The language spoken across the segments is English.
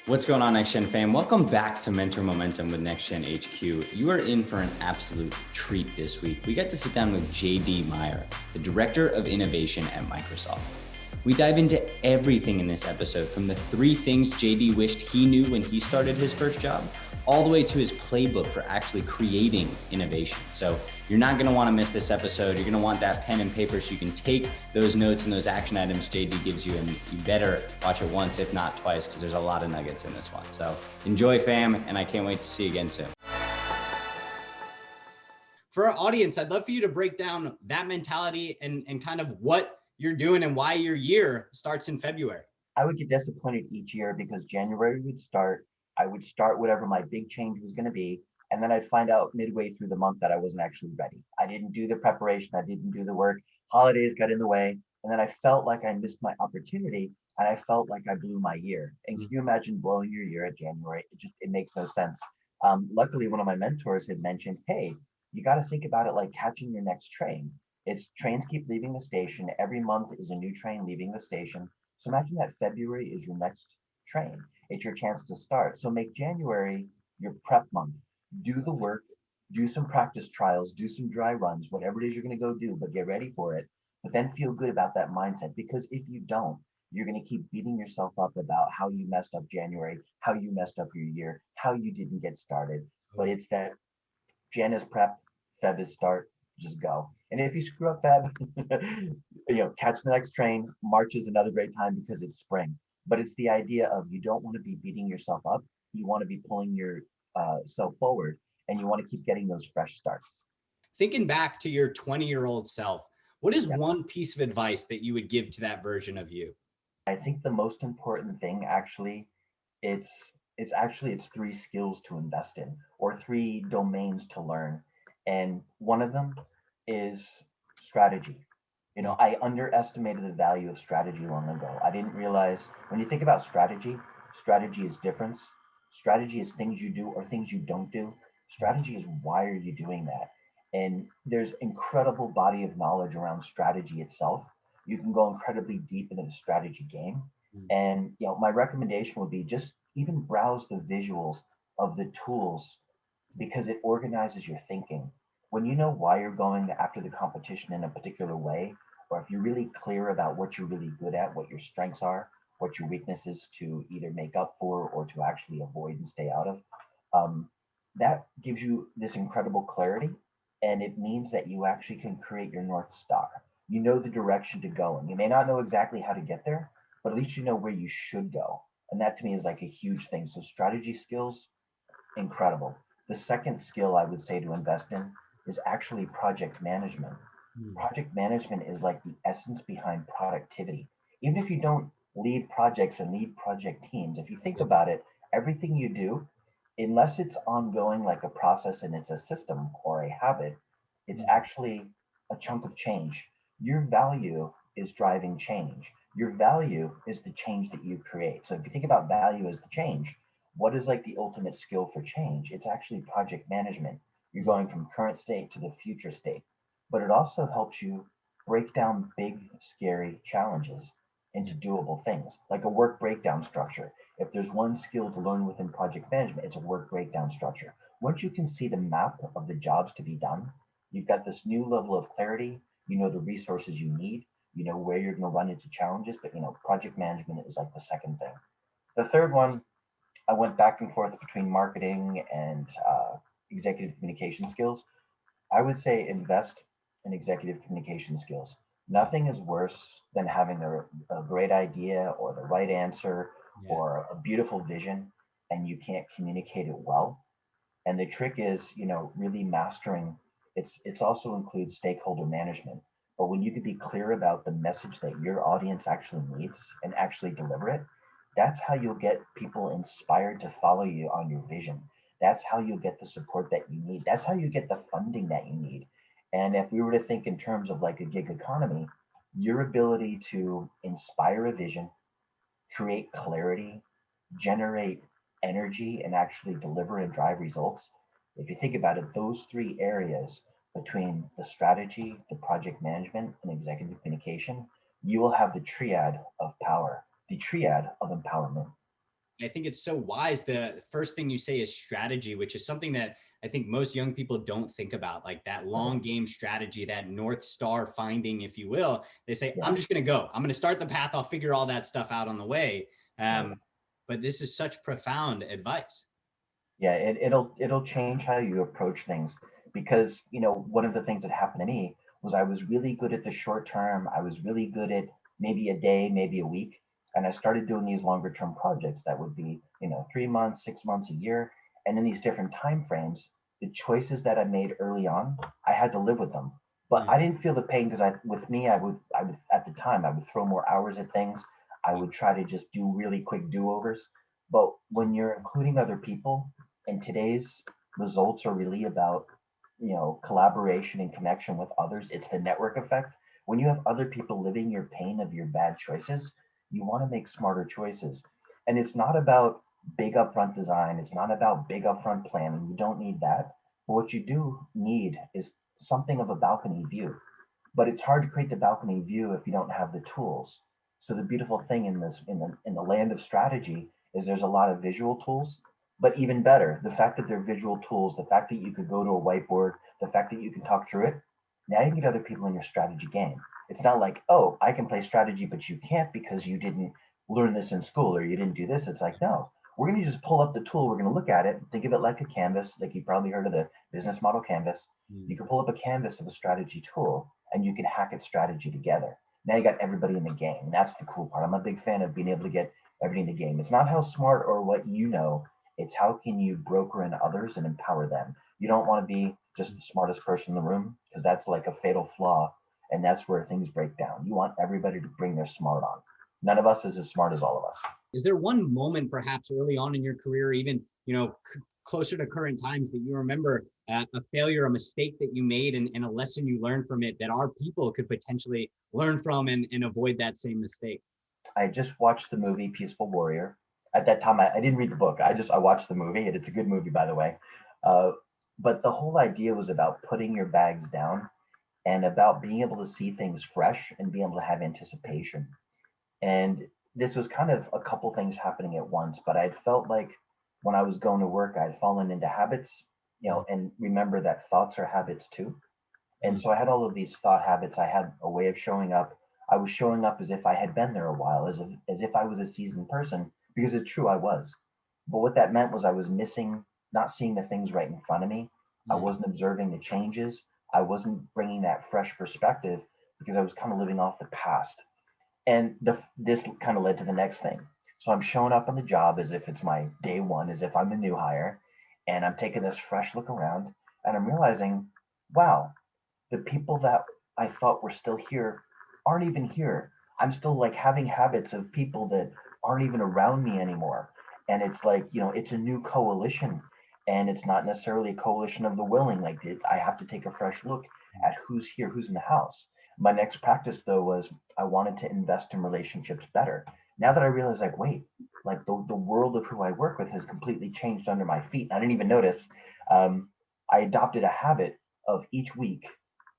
What's going on, Next Gen fam? Welcome back to Mentor Momentum with Next Gen HQ. You are in for an absolute treat this week. We got to sit down with JD Meier, the Director of Innovation at Microsoft. We dive into everything in this episode, from the 3 things JD wished he knew when he started his first job, all the way to his playbook for actually creating innovation. So you're not gonna wanna miss this episode. You're gonna want that pen and paper so you can take those notes and those action items JD gives you, and you better watch it once, if not twice, because there's a lot of nuggets in this one. So enjoy, fam, and I can't wait to see you again soon. For our audience, I'd love for you to break down that mentality and kind of what you're doing and why your year starts in February. I would get disappointed each year because January would start. I would start whatever my big change was going to be. And then I'd find out midway through the month that I wasn't actually ready. I didn't do the preparation. I didn't do the work. Holidays got in the way. And then I felt like I missed my opportunity. And I felt like I blew my year. And can you imagine blowing your year at January? It makes no sense. Luckily, one of my mentors had mentioned, hey, you got to think about it like catching your next train. It's trains keep leaving the station. Every month is a new train leaving the station. So imagine that February is your next train. It's your chance to start. So make January your prep month. Do the work, do some practice trials, do some dry runs, whatever it is you're going to go do, but get ready for it. But then feel good about that mindset, because if you don't, you're going to keep beating yourself up about how you messed up January, how you messed up your year, how you didn't get started. But it's that Jan is prep, Feb is start, just go. And if you screw up Feb, catch the next train. March is another great time because it's spring. But it's the idea of, you don't want to be beating yourself up. You want to be pulling your self forward, and you want to keep getting those fresh starts. Thinking back to your 20-year-old self, what is Yep. one piece of advice that you would give to that version of you? I think the most important thing, actually, it's it's 3 skills to invest in, or 3 domains to learn. And one of them is strategy. I underestimated the value of strategy long ago. I didn't realize, when you think about strategy is difference. Strategy is things you do or things you don't do. Strategy is, why are you doing that? And there's incredible body of knowledge around strategy itself. You can go incredibly deep into the strategy game. And my recommendation would be, just even browse the visuals of the tools, because it organizes your thinking. When you know why you're going after the competition in a particular way, or if you're really clear about what you're really good at, what your strengths are, what your weaknesses to either make up for or to actually avoid and stay out of, um, that gives you this incredible clarity. And it means that you actually can create your North Star. You know the direction to go, and you may not know exactly how to get there, but at least you know where you should go. And that to me is like a huge thing. So strategy skills, incredible. The second skill I would say to invest in is actually project management. Project management is like the essence behind productivity. Even if you don't lead projects and lead project teams, if you think about it, everything you do, unless it's ongoing like a process and it's a system or a habit, it's actually a chunk of change. Your value is driving change. Your value is the change that you create. So if you think about value as the change, what is like the ultimate skill for change? It's actually project management. You're going from current state to the future state. But it also helps you break down big, scary challenges into doable things, like a work breakdown structure. If there's one skill to learn within project management, it's a work breakdown structure. Once you can see the map of the jobs to be done, you've got this new level of clarity. You know the resources you need. You know where you're going to run into challenges. But project management is like the second thing. The third one, I went back and forth between marketing and executive communication skills. I would say invest in executive communication skills. Nothing is worse than having a great idea or the right answer or a beautiful vision, and you can't communicate it well. And the trick is, really mastering. It's also includes stakeholder management. But when you can be clear about the message that your audience actually needs and actually deliver it, that's how you'll get people inspired to follow you on your vision. That's how you'll get the support that you need. That's how you get the funding that you need. And if we were to think in terms of like a gig economy, your ability to inspire a vision, create clarity, generate energy, and actually deliver and drive results. If you think about it, those 3 areas, between the strategy, the project management, and executive communication, you will have the triad of power, the triad of empowerment. I think it's so wise. The first thing you say is strategy, which is something that I think most young people don't think about, like that Right. long game strategy, that North Star finding, if you will. They say, I'm Yeah. just going to go. I'm going to start the path. I'll figure all that stuff out on the way. Right. But this is such profound advice. Yeah, it'll change how you approach things because one of the things that happened to me was I was really good at the short term. I was really good at maybe a day, maybe a week, and I started doing these longer term projects that would be 3 months, 6 months, a year, and in these different time frames, the choices that I made early on, I had to live with them. But I Mm, didn't feel the pain because with me, I would at the time I would throw more hours at things. I would try to just do really quick do overs. But when you're including other people, and today's results are really about collaboration and connection with others. It's the network effect. When you have other people living your pain of your bad choices, you want to make smarter choices. And it's not about big upfront design, it's not about big upfront planning. You don't need that. But what you do need is something of a balcony view. But it's hard to create the balcony view if you don't have the tools. So the beautiful thing in the land of strategy is there's a lot of visual tools, but even better, the fact that they're visual tools, the fact that you could go to a whiteboard, the fact that you can talk through it, now you can get other people in your strategy game. It's not like, oh, I can play strategy, but you can't because you didn't learn this in school or you didn't do this. It's like, no, we're going to just pull up the tool. We're going to look at it. Think of it like a canvas, like you probably heard of the business model canvas. mm. You can pull up a canvas of a strategy tool and you can hack its strategy together. Now you got everybody in the game. That's the cool part. I'm a big fan of being able to get everybody in the game. It's not how smart or what it's how can you broker in others and empower them. You don't want to be just the smartest person in the room because that's like a fatal flaw, and that's where things break down. You want everybody to bring their smart on. None of us is as smart as all of us. Is there one moment, perhaps early on in your career, even closer to current times, that you remember a failure, a mistake that you made, and a lesson you learned from it that our people could potentially learn from and avoid that same mistake? I just watched the movie Peaceful Warrior. At that time, I didn't read the book. I watched the movie, and it's a good movie, by the way. Uh, but the whole idea was about putting your bags down and about being able to see things fresh and being able to have anticipation. And this was kind of a couple things happening at once, but I'd felt like when I was going to work, I'd fallen into habits, Mm, and remember that thoughts are habits too. And mm, so I had all of these thought habits. I had a way of showing up. I was showing up as if I had been there a while, as if I was a seasoned person, because it's true I was. But what that meant was I was missing, not seeing the things right in front of me. I mm, wasn't observing the changes. I wasn't bringing that fresh perspective because I was kind of living off the past. And this kind of led to the next thing. So I'm showing up on the job as if it's my day one, as if I'm a new hire, and I'm taking this fresh look around, and I'm realizing, wow, the people that I thought were still here aren't even here. I'm still like having habits of people that aren't even around me anymore. And it's like, it's a new coalition. And it's not necessarily a coalition of the willing. Like I have to take a fresh look at who's here, who's in the house. My next practice, though, was I wanted to invest in relationships better. Now that I realize, like, wait, like the world of who I work with has completely changed under my feet. I didn't even notice. Um, I adopted a habit of each week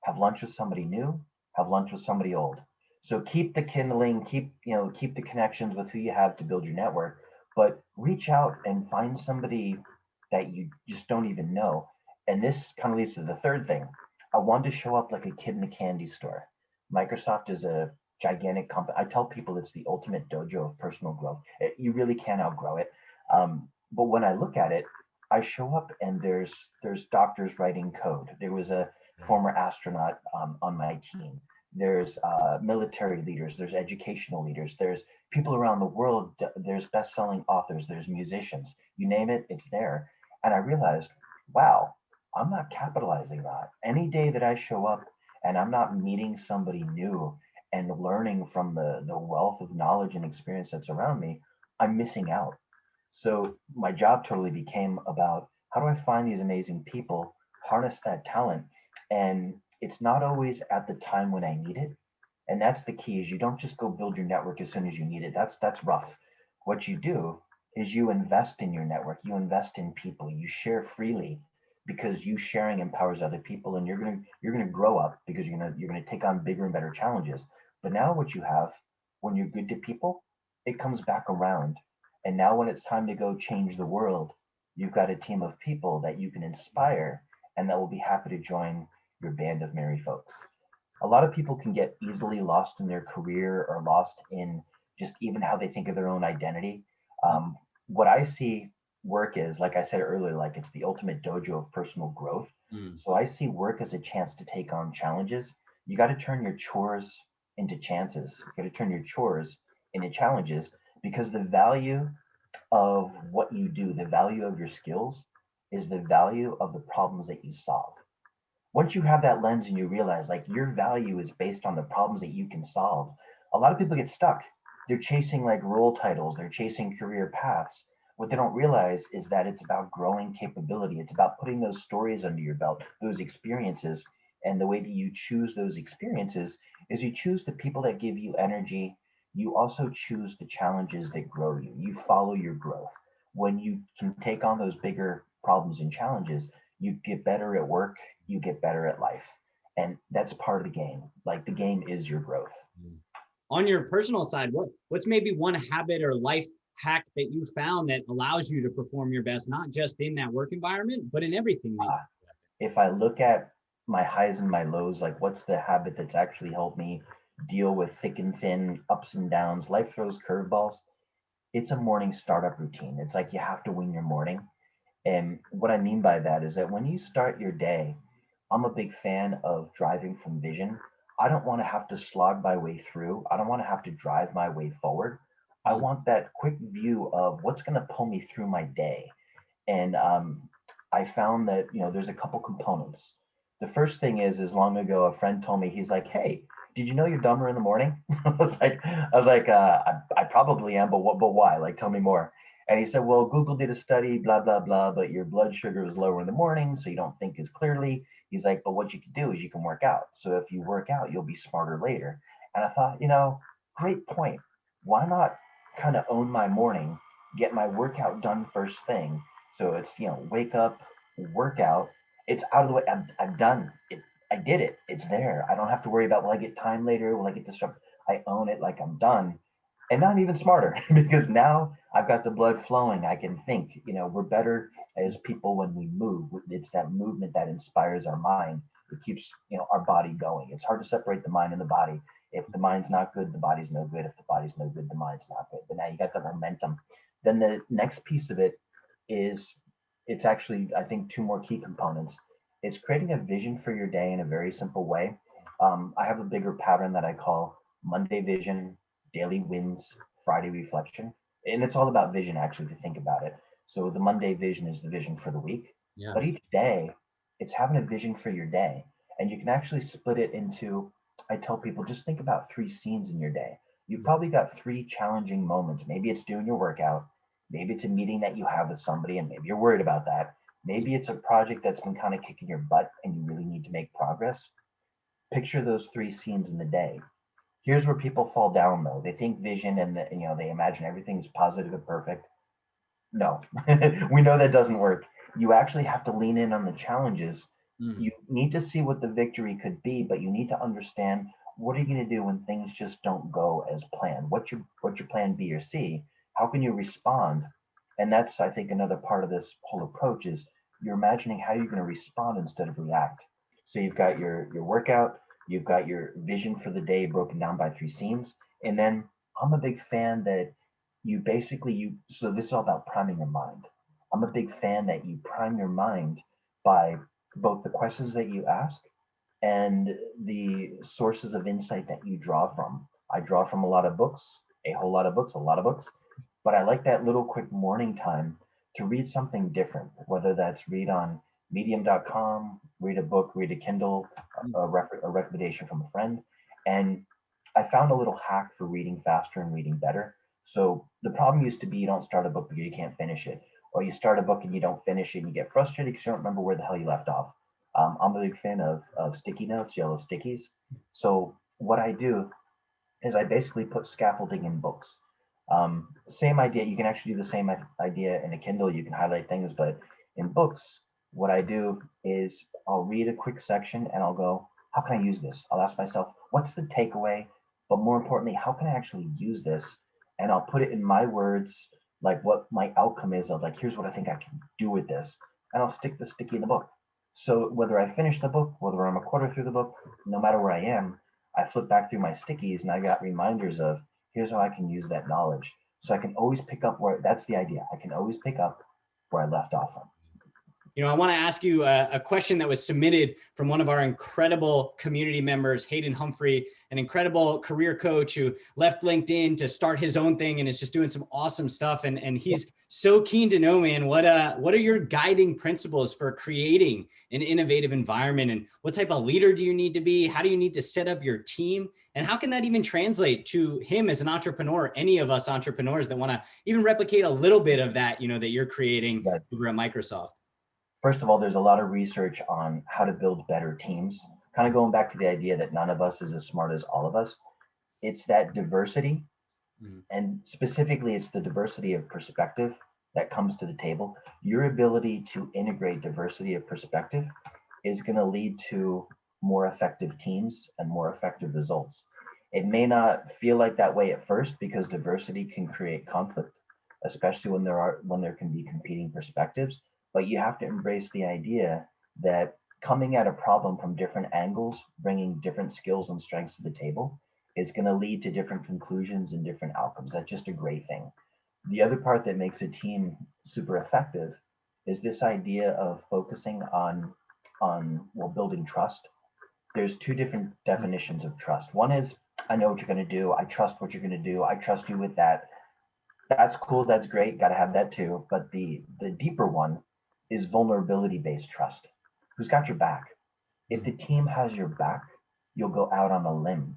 have lunch with somebody new, have lunch with somebody old. So keep the kindling, keep the connections with who you have to build your network, but reach out and find somebody that you just don't even know. And this kind of leads to the third thing. I wanted to show up like a kid in a candy store. Microsoft is a gigantic company. I tell people it's the ultimate dojo of personal growth. You really can't outgrow it. But when I look at it, I show up and there's doctors writing code. There was a former astronaut on my team. There's military leaders. There's educational leaders. There's people around the world. There's best-selling authors. There's musicians. You name it, it's there. And I realized, wow, I'm not capitalizing that. Any day that I show up and I'm not meeting somebody new and learning from the wealth of knowledge and experience that's around me, I'm missing out. So my job totally became about how do I find these amazing people, harness that talent, and it's not always at the time when I need it. And that's the key is you don't just go build your network as soon as you need it. That's rough. What you do is you invest in your network, you invest in people, you share freely because you sharing empowers other people and you're gonna grow up because you're gonna take on bigger and better challenges. But now what you have when you're good to people, it comes back around. And now when it's time to go change the world, you've got a team of people that you can inspire and that will be happy to join your band of merry folks. A lot of people can get easily lost in their career or lost in just even how they think of their own identity. Um, what I see work is, like I said earlier, like it's the ultimate dojo of personal growth. Mm. So I see work as a chance to take on challenges. You got to turn your chores into chances. You got to turn your chores into challenges because the value of what you do, the value of your skills, is the value of the problems that you solve. Once you have that lens and you realize like your value is based on the problems that you can solve, a lot of people get stuck. They're chasing like role titles, they're chasing career paths. What they don't realize is that it's about growing capability. It's about putting those stories under your belt, those experiences. And the way that you choose those experiences is you choose the people that give you energy. You also choose the challenges that grow you. You follow your growth. When you can take on those bigger problems and challenges, you get better at work, you get better at life. And that's part of the game. Like the game is your growth. On your personal side, what's maybe one habit or life hack that you found that allows you to perform your best, not just in that work environment, but in everything that you Uh, if I look at my highs and my lows, like what's the habit that's actually helped me deal with thick and thin, ups and downs, life throws curveballs, it's a morning startup routine. It's like you have to win your morning. And what I mean by that is that when you start your day, I'm a big fan of driving from vision. I don't want to have to slog my way through. I don't want to have to drive my way forward. I Mm. want that quick view of what's going to pull me through my day. And I found that there's a couple components. The first thing is long ago a friend told me, he's like, "Hey, did you know you're dumber in the morning?" I probably am, but why? Like, tell me more. And he said, "Well, Google did a study, blah blah blah, but your blood sugar is lower in the morning, so you don't think as clearly." He's like, "But what you can do is you can work out. So if you work out, you'll be smarter later." And I thought, great point. Why not kind of own my morning, get my workout done first thing? So it's, wake up, workout. It's out of the way. I'm done. I did it. It's there. I don't have to worry about will I get time later? Will I get disrupted? I own it like I'm done. And now I'm even smarter because now I've got the blood flowing. I can think. We're better as people when we move. It's that movement that inspires our mind. It keeps, our body going. It's hard to separate the mind and the body. If the mind's not good, the body's no good. If the body's no good, the mind's not good. But now you got the momentum. Then the next piece of it is it's actually, I think, two more key components. It's creating a vision for your day in a very simple way. I have a bigger pattern that I call Monday vision, daily wins, Friday reflection. And it's all about vision, actually, if you think about it. So the Monday vision is the vision for the week. Yeah. But each day, it's having a vision for your day. And you can actually split it into, I tell people, just think about three scenes in your day. You've probably got three challenging moments. Maybe it's doing your workout. Maybe it's a meeting that you have with somebody and maybe you're worried about that. Maybe it's a project that's been kind of kicking your butt and you really need to make progress. Picture those three scenes in the day. Here's where people fall down though. They think vision and they imagine everything's positive and perfect. No, we know that doesn't work. You actually have to lean in on the challenges. Mm. You need to see what the victory could be, but you need to understand what are you going to do when things just don't go as planned. What's your plan B or C? How can you respond? And that's, I think, another part of this whole approach is you're imagining how you're going to respond instead of react. So you've got your workout, you've got your vision for the day broken down by three scenes, and then I'm a big fan that you so this is all about priming your mind. I'm a big fan that you prime your mind by both the questions that you ask and the sources of insight that you draw from. I draw from a lot of books, a whole lot of books, a lot of books, but I like that little quick morning time to read something different, whether that's read on medium.com, read a book, read a Kindle, a recommendation from a friend. And I found a little hack for reading faster and reading better. So the problem used to be you don't start a book because you can't finish it, or you start a book and you don't finish it and you get frustrated because you don't remember where the hell you left off. I'm a big fan of sticky notes, yellow stickies. So what I do is I basically put scaffolding in books. Same idea. You can actually do the same idea in a Kindle. You can highlight things, but in books, what I do is I'll read a quick section and I'll go, how can I use this? I'll ask myself, what's the takeaway? But more importantly, how can I actually use this? And I'll put it in my words like what my outcome is of like, here's what I think I can do with this. And I'll stick the sticky in the book. So whether I finish the book, whether I'm a quarter through the book, no matter where I am, I flip back through my stickies and I got reminders of here's how I can use that knowledge. So I can always pick up where that's the idea. I can always pick up where I left off from. I want to ask you a question that was submitted from one of our incredible community members, Hayden Humphrey, an incredible career coach who left LinkedIn to start his own thing and is just doing some awesome stuff. And he's so keen to know, man, what are your guiding principles for creating an innovative environment? And what type of leader do you need to be? How do you need to set up your team? And how can that even translate to him as an entrepreneur, any of us entrepreneurs that want to even replicate a little bit of that, that you're creating over at Microsoft? First of all, there's a lot of research on how to build better teams. Kind of going back to the idea that none of us is as smart as all of us. It's that diversity, and specifically, it's the diversity of perspective that comes to the table. Your ability to integrate diversity of perspective is going to lead to more effective teams and more effective results. It may not feel like that way at first because diversity can create conflict, especially when there can be competing perspectives. But you have to embrace the idea that coming at a problem from different angles, bringing different skills and strengths to the table, is going to lead to different conclusions and different outcomes. That's just a great thing. The other part that makes a team super effective is this idea of focusing on building trust. There's two different definitions of trust. One is I know what you're going to do. I trust what you're going to do. I trust you with that. That's cool. That's great. Got to have that too. But the deeper one is vulnerability based trust. Who's got your back? If the team has your back, you'll go out on a limb.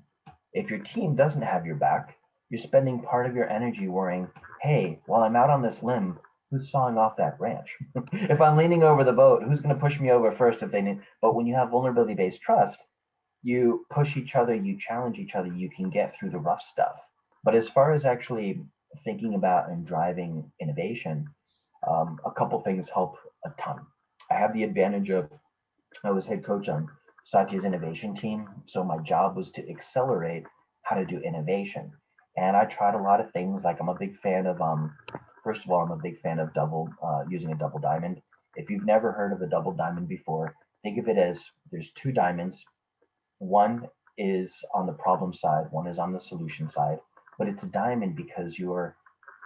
If your team doesn't have your back, you're spending part of your energy worrying, hey, while I'm out on this limb, who's sawing off that branch? If I'm leaning over the boat, who's going to push me over first if they need? But when you have vulnerability based trust, you push each other, you challenge each other, you can get through the rough stuff. But as far as actually thinking about and driving innovation, a couple things help a ton. I have the advantage of I was head coach on Satya's innovation team, so my job was to accelerate how to do innovation. And I tried a lot of things. Like I'm a big fan of first of all, I'm a big fan of using a double diamond. If you've never heard of a double diamond before, think of it as there's two diamonds. One is on the problem side, one is on the solution side, but it's a diamond because you're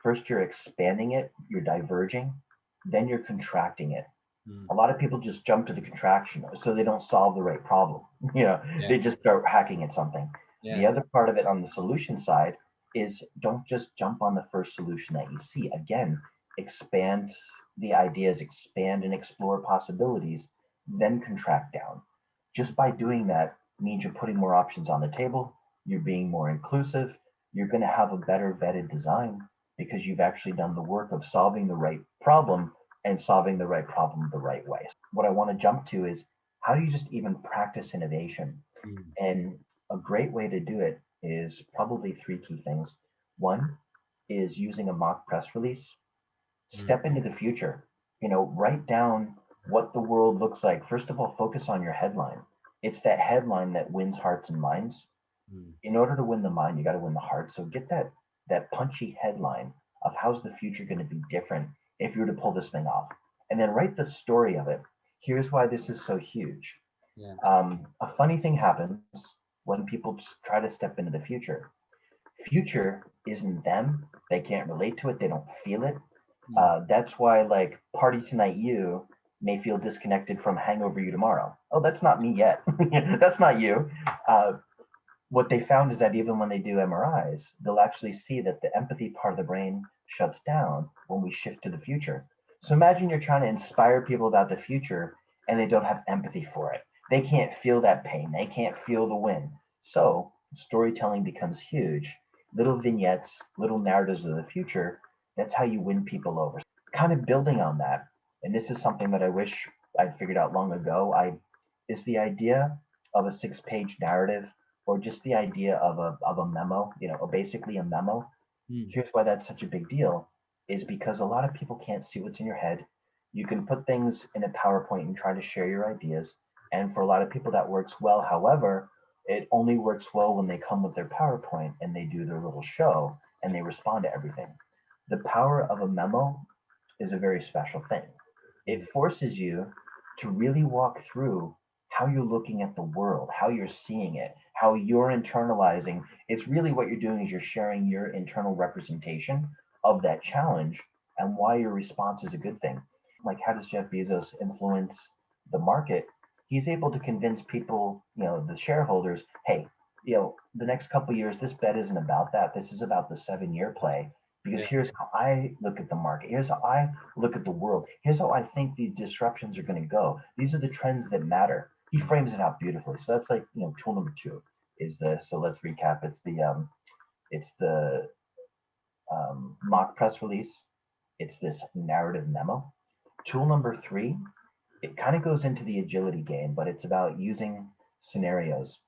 expanding it, you're diverging, then you're contracting it. A lot of people just jump to the contraction so they don't solve the right problem. They just start hacking at something. The other part of it on the solution side is don't just jump on the first solution that you see. Again, expand the ideas, expand and explore possibilities, then contract down. Just by doing that means you're putting more options on the table, you're being more inclusive, you're going to have a better vetted design because you've actually done the work of solving the right problem and solving the right problem the right way. What I want to jump to is how do you just even practice innovation? And a great way to do it is probably three key things. One is using a mock press release. Step into the future. Write down what the world looks like. First of all, focus on your headline. It's that headline that wins hearts and minds. In order to win the mind, you got to win the heart. So get that punchy headline of how's the future going to be different if you were to pull this thing off, and then write the story of it. Here's why this is so huge. A funny thing happens when people just try to step into the future. Future isn't them. They can't relate to it. They don't feel it. That's why, like, party tonight you may feel disconnected from hangover you tomorrow. Oh, that's not me yet. That's not you. What they found is that even when they do MRIs, they'll actually see that the empathy part of the brain shuts down when we shift to the future. So imagine you're trying to inspire people about the future and they don't have empathy for it. They can't feel that pain. They can't feel the win. So storytelling becomes huge. Little vignettes, little narratives of the future. That's how you win people over. Kind of building on that. And this is something that I wish I'd figured out long ago. Is the idea of a 6-page narrative or just the idea of a memo, or basically a memo. Here's why that's such a big deal is because a lot of people can't see what's in your head. You can put things in a PowerPoint and try to share your ideas. And for a lot of people that works well. However, it only works well when they come with their PowerPoint and they do their little show and they respond to everything. The power of a memo is a very special thing. It forces you to really walk through how you're looking at the world, how you're seeing it, how you're internalizing. It's really what you're doing is you're sharing your internal representation of that challenge and why your response is a good thing. Like, how does Jeff Bezos influence the market? He's able to convince people, the shareholders, hey, the next couple of years, this bet isn't about that. This is about the 7-year play. Because here's how I look at the market. Here's how I look at the world. Here's how I think the disruptions are going to go. These are the trends that matter. He frames it out beautifully. So that's like, tool number 2 is so let's recap. It's the mock press release. It's this narrative memo. Tool number 3, it kind of goes into the agility game, but it's about using scenarios.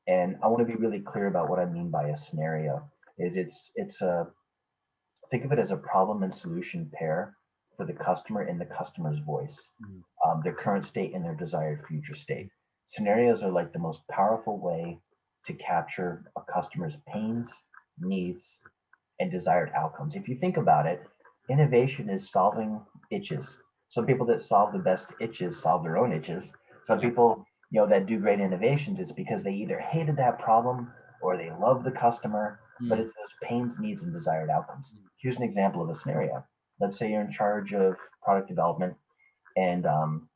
And I want to be really clear about what I mean by a scenario. Think of it as a problem and solution pair for the customer in the customer's voice, their current state and their desired future state. Scenarios are like the most powerful way to capture a customer's pains, needs, and desired outcomes. If you think about it, innovation is solving itches. Some people that solve the best itches solve their own itches. Some people, that do great innovations, it's because they either hated that problem or they love the customer, but it's those pains, needs, and desired outcomes. Here's an example of a scenario. Let's say you're in charge of product development, and I'll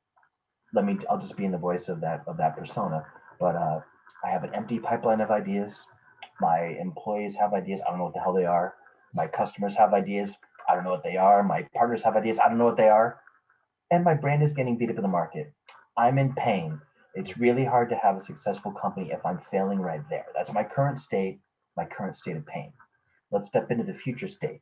just be in the voice of that persona. But I have an empty pipeline of ideas. My employees have ideas. I don't know what the hell they are. My customers have ideas. I don't know what they are. My partners have ideas. I don't know what they are. And my brand is getting beat up in the market. I'm in pain. It's really hard to have a successful company if I'm failing right there. That's my current state of pain. Let's step into the future state.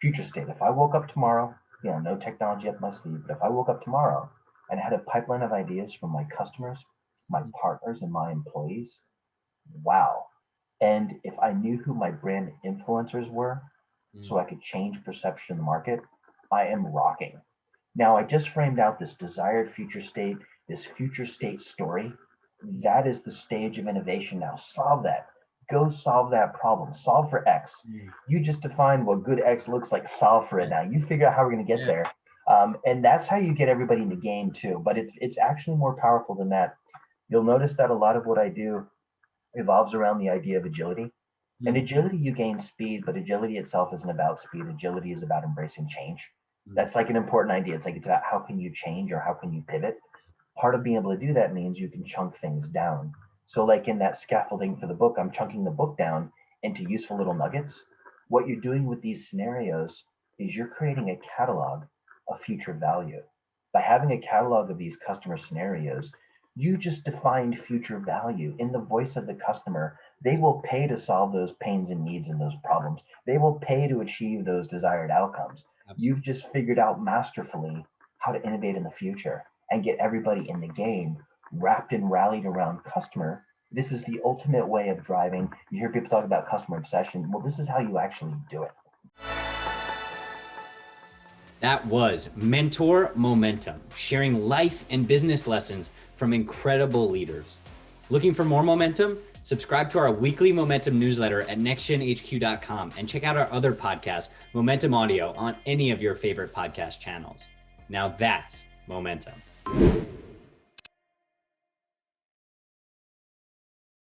If I woke up tomorrow, no technology up my sleeve, but if I woke up tomorrow and had a pipeline of ideas from my customers, my partners, and my employees, wow. And if I knew who my brand influencers were, so I could change perception in the market, I am rocking. Now, I just framed out this desired future state, this future state story. That is the stage of innovation now. Solve that. Go solve that problem. Solve for X. You just defined what good X looks like. Solve for it now. You figure out how we're going to get there. And that's how you get everybody in the game too. But it's actually more powerful than that. You'll notice that a lot of what I do revolves around the idea of agility. And agility, you gain speed, but agility itself isn't about speed. Agility is about embracing change. That's like an important idea. It's about how can you change or how can you pivot. Part of being able to do that means you can chunk things down. So like in that scaffolding for the book, I'm chunking the book down into useful little nuggets. What you're doing with these scenarios is you're creating a catalog of future value. By having a catalog of these customer scenarios, you just defined future value in the voice of the customer. They will pay to solve those pains and needs and those problems. They will pay to achieve those desired outcomes. Absolutely. You've just figured out masterfully how to innovate in the future and get everybody in the game wrapped and rallied around customer. This is the ultimate way of driving. You hear people talk about customer obsession. Well, this is how you actually do it. That was Mentor Momentum, sharing life and business lessons from incredible leaders. Looking for more momentum? Subscribe to our weekly Momentum newsletter at nextgenhq.com and check out our other podcast, Momentum Audio, on any of your favorite podcast channels. Now that's momentum.